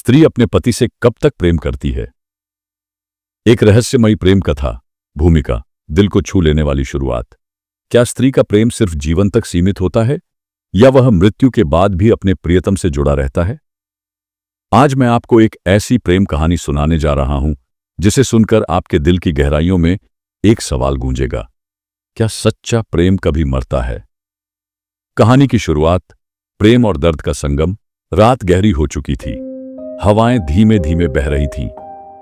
स्त्री अपने पति से कब तक प्रेम करती है। एक रहस्यमयी प्रेम कथा, भूमिका, दिल को छू लेने वाली शुरुआत। क्या स्त्री का प्रेम सिर्फ जीवन तक सीमित होता है या वह मृत्यु के बाद भी अपने प्रियतम से जुड़ा रहता है? आज मैं आपको एक ऐसी प्रेम कहानी सुनाने जा रहा हूं जिसे सुनकर आपके दिल की गहराइयों में एक सवाल गूंजेगा, क्या सच्चा प्रेम कभी मरता है? कहानी की शुरुआत प्रेम और दर्द का संगम। रात गहरी हो चुकी थी, हवाएं धीमे धीमे बह रही थीं।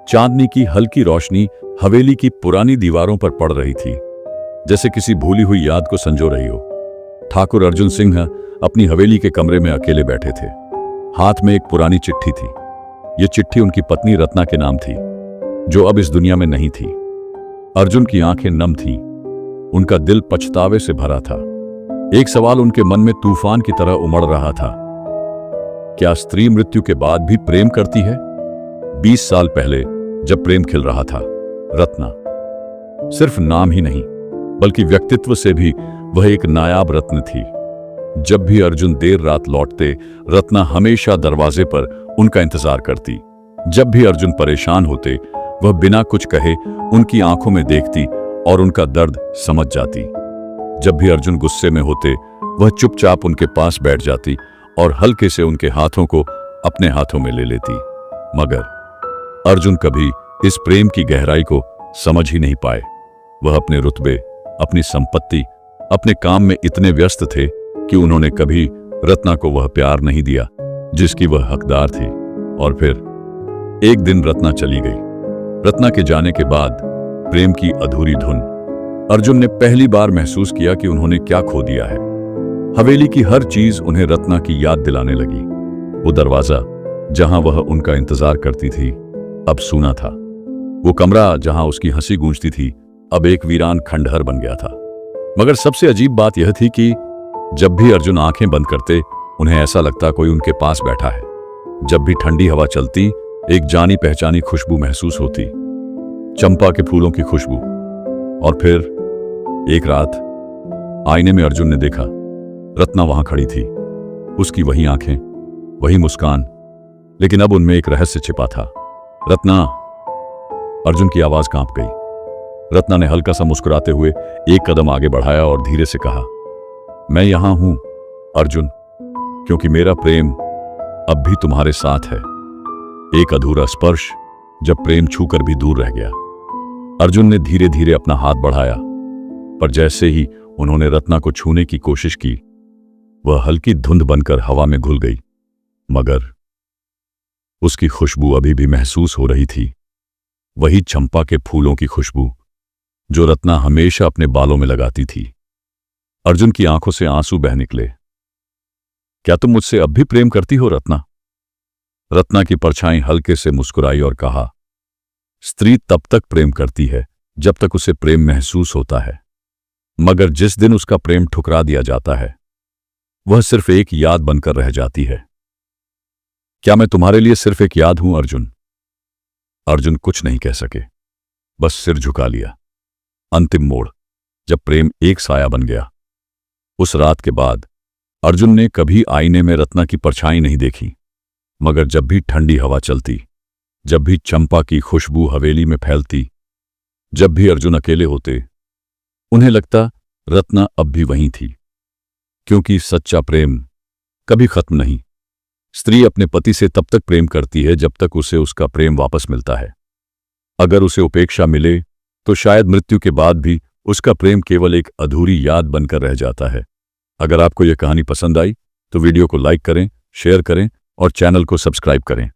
चांदनी की हल्की रोशनी हवेली की पुरानी दीवारों पर पड़ रही थी, जैसे किसी भूली हुई याद को संजो रही हो। ठाकुर अर्जुन सिंह अपनी हवेली के कमरे में अकेले बैठे थे। हाथ में एक पुरानी चिट्ठी थी। यह चिट्ठी उनकी पत्नी रत्ना के नाम थी, जो अब इस दुनिया में नहीं थी। अर्जुन की आंखें नम थीं, उनका दिल पछतावे से भरा था। एक सवाल उनके मन में तूफान की तरह उमड़ रहा था, क्या स्त्री मृत्यु के बाद भी प्रेम करती है? 20 साल पहले जब प्रेम खिल रहा था, रत्ना सिर्फ नाम ही नहीं बल्कि व्यक्तित्व से भी वह एक नायाब रत्न थी। जब भी अर्जुन देर रात लौटते, रत्ना हमेशा दरवाजे पर उनका इंतजार करती। जब भी अर्जुन परेशान होते, वह बिना कुछ कहे उनकी आंखों में देखती और उनका दर्द समझ जाती। जब भी अर्जुन गुस्से में होते, वह चुपचाप उनके पास बैठ जाती और हल्के से उनके हाथों को अपने हाथों में ले लेती। मगर अर्जुन कभी इस प्रेम की गहराई को समझ ही नहीं पाए। वह अपने रुतबे, अपनी संपत्ति, अपने काम में इतने व्यस्त थे कि उन्होंने कभी रत्ना को वह प्यार नहीं दिया जिसकी वह हकदार थी। और फिर एक दिन रत्ना चली गई। रत्ना के जाने के बाद प्रेम की अधूरी धुन। अर्जुन ने पहली बार महसूस किया कि उन्होंने क्या खो दिया है। हवेली की हर चीज उन्हें रत्ना की याद दिलाने लगी। वो दरवाजा जहां वह उनका इंतजार करती थी, अब सूना था। वो कमरा जहां उसकी हंसी गूंजती थी, अब एक वीरान खंडहर बन गया था। मगर सबसे अजीब बात यह थी कि जब भी अर्जुन आंखें बंद करते, उन्हें ऐसा लगता कोई उनके पास बैठा है। जब भी ठंडी हवा चलती, एक जानी पहचानी खुशबू महसूस होती, चंपा के फूलों की खुशबू। और फिर एक रात आईने में अर्जुन ने देखा, रत्ना वहां खड़ी थी। उसकी वही आंखें, वही मुस्कान, लेकिन अब उनमें एक रहस्य छिपा था। रत्ना! अर्जुन की आवाज कांप गई। रत्ना ने हल्का सा मुस्कुराते हुए एक कदम आगे बढ़ाया और धीरे से कहा, मैं यहां हूं अर्जुन, क्योंकि मेरा प्रेम अब भी तुम्हारे साथ है। एक अधूरा स्पर्श जब प्रेम छूकर भी दूर रह गया। अर्जुन ने धीरे धीरे अपना हाथ बढ़ाया, पर जैसे ही उन्होंने रत्ना को छूने की कोशिश की, वह हल्की धुंध बनकर हवा में घुल गई। मगर उसकी खुशबू अभी भी महसूस हो रही थी, वही चंपा के फूलों की खुशबू जो रत्ना हमेशा अपने बालों में लगाती थी। अर्जुन की आंखों से आंसू बह निकले। क्या तुम मुझसे अब भी प्रेम करती हो रत्ना? रत्ना की परछाई हल्के से मुस्कुराई और कहा, स्त्री तब तक प्रेम करती है जब तक उसे प्रेम महसूस होता है, मगर जिस दिन उसका प्रेम ठुकरा दिया जाता है, वह सिर्फ एक याद बनकर रह जाती है। क्या मैं तुम्हारे लिए सिर्फ एक याद हूं अर्जुन? अर्जुन कुछ नहीं कह सके, बस सिर झुका लिया। अंतिम मोड़, जब प्रेम एक साया बन गया। उस रात के बाद अर्जुन ने कभी आईने में रत्ना की परछाई नहीं देखी, मगर जब भी ठंडी हवा चलती, जब भी चंपा की खुशबू हवेली में फैलती, जब भी अर्जुन अकेले होते, उन्हें लगता रत्ना अब भी वहीं थी। क्योंकि सच्चा प्रेम कभी खत्म नहीं। स्त्री अपने पति से तब तक प्रेम करती है जब तक उसे उसका प्रेम वापस मिलता है। अगर उसे उपेक्षा मिले तो शायद मृत्यु के बाद भी उसका प्रेम केवल एक अधूरी याद बनकर रह जाता है। अगर आपको यह कहानी पसंद आई तो वीडियो को लाइक करें, शेयर करें और चैनल को सब्सक्राइब करें।